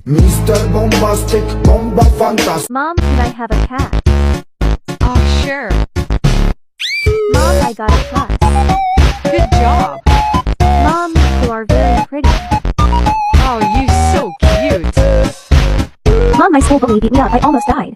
Mr. Bombastic, bomba fantastic. Mom, can I have a cat? Oh, sure. Mom, I got a cat. Good job. Mom, you are very pretty. Oh, you so cute. Mom, my soul bully beat me up. I almost died.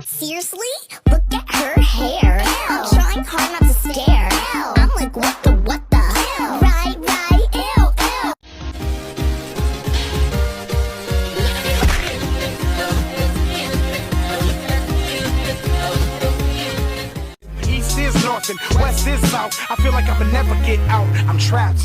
Seriously? Look at her hair. I'm trying hard not to stare. I'm like, what the? Right, ew. East is north and west is south. I feel like I'ma never get out. I'm trapped.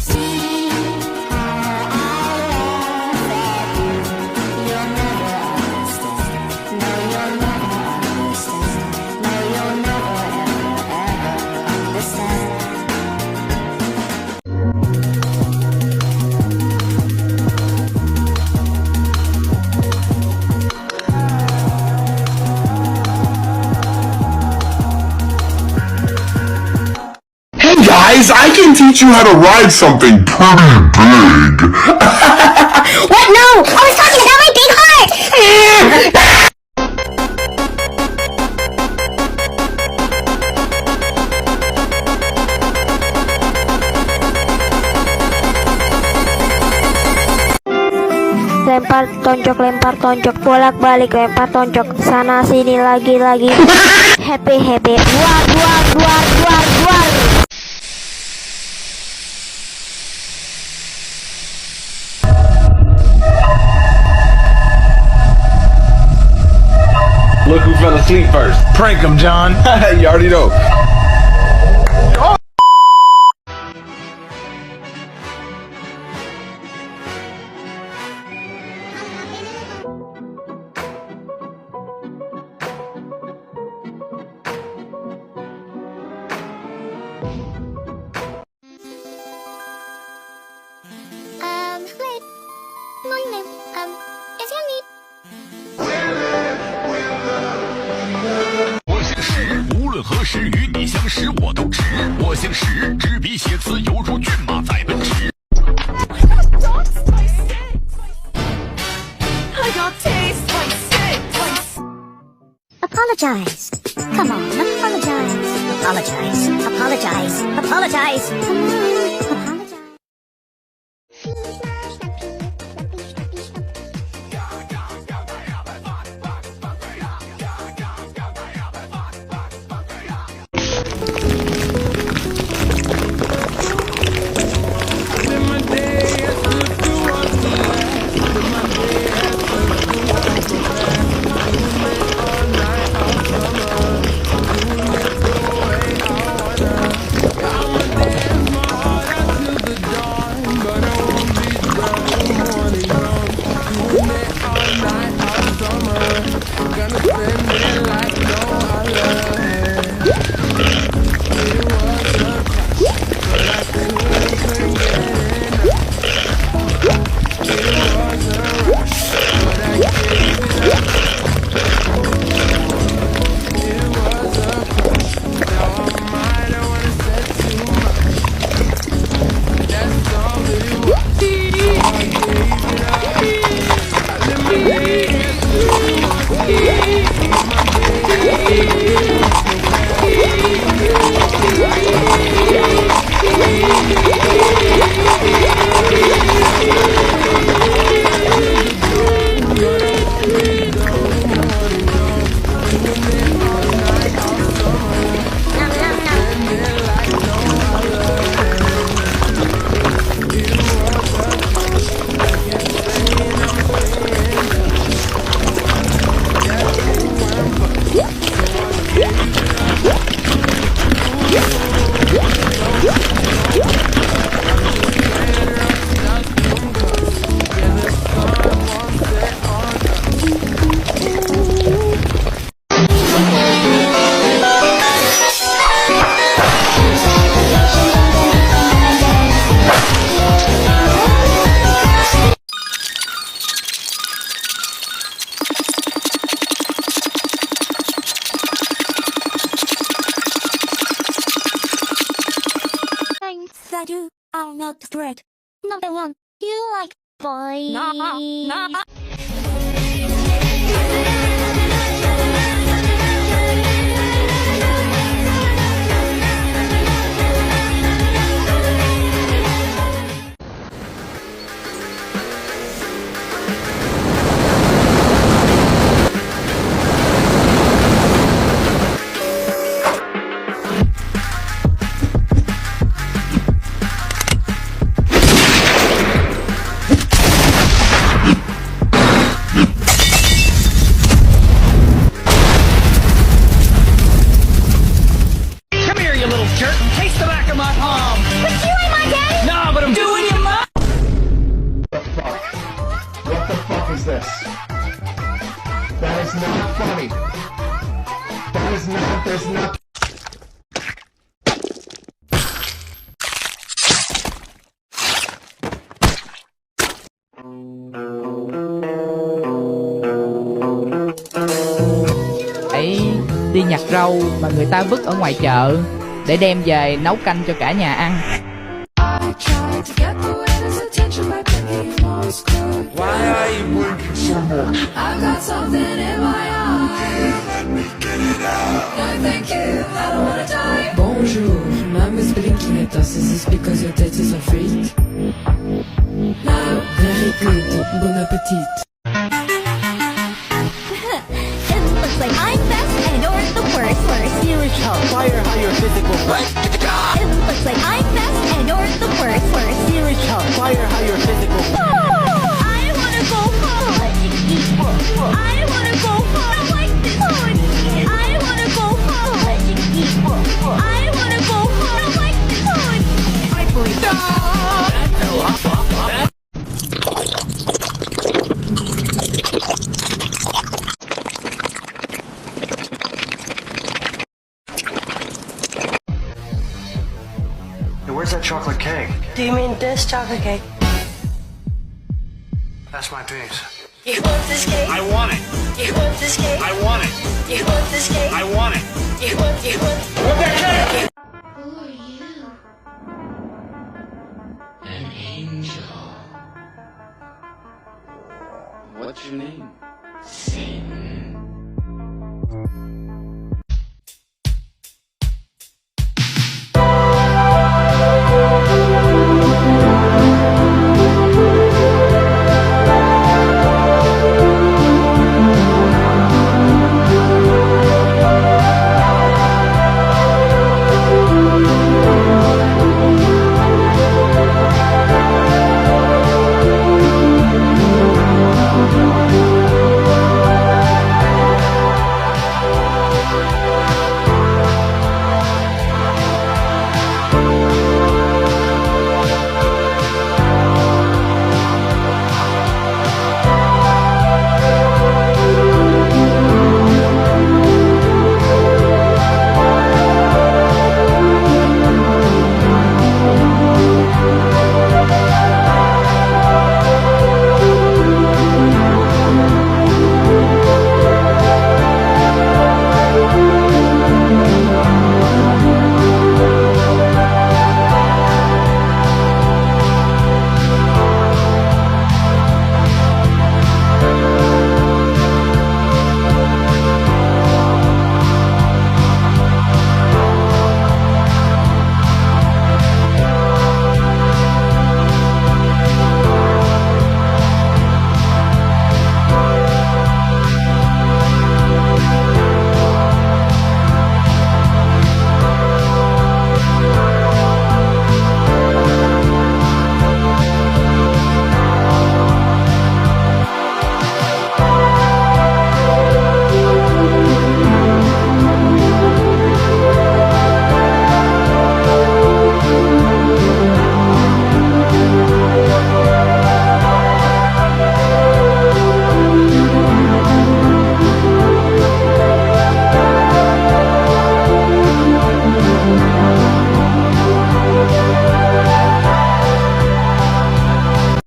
Hey guys, I can teach you how to ride something pretty big. What? No! I was talking about my big heart! Lempar tonjok, bolak-balik, lempar tonjok, sana sini lagi. Happy, duar. Look who fell asleep first. Prank him, John. You already know. Wait. Morning, ma'am. Is your need? 我姓石，无论何时与你相识我都值。我姓石，执笔写词犹如骏马在奔驰。Apologize. Come on, apologize. Apologize. Come on, apologize. you are not correct. Number one, you like boys. No. Come here, you little jerk. Taste the back of my palm. But you ain't my daddy. No, but I'm doing you my. What the fuck is this? That is not funny. That is not, there's not. Hãy đi nhặt rau mà người ta vứt ở ngoài chợ để đem về nấu canh cho cả nhà ăn. Why are you blinking so much? I've got something in my eye. Let me get it out. No, thank you, I don't wanna die. Bonjour, mom is blinking at us. Is this because your tattoos are fake? No, very good. Bon appetit. It looks like I'm best and you're the worst. Spiritual fire higher physical. It looks like I'm best and you're the worst. Spiritual fire higher physical. I wanna go home. I wanna go home. I like this one. I wanna go home. I wanna go home. I like this one. I believe. Hey, where's that chocolate cake? Do you mean this chocolate cake? That's my piece. You want this cake? I want it. You want this cake? I want it. You want this cake? I want it. You want that cake. Who are you? An angel. What's your name? Satan.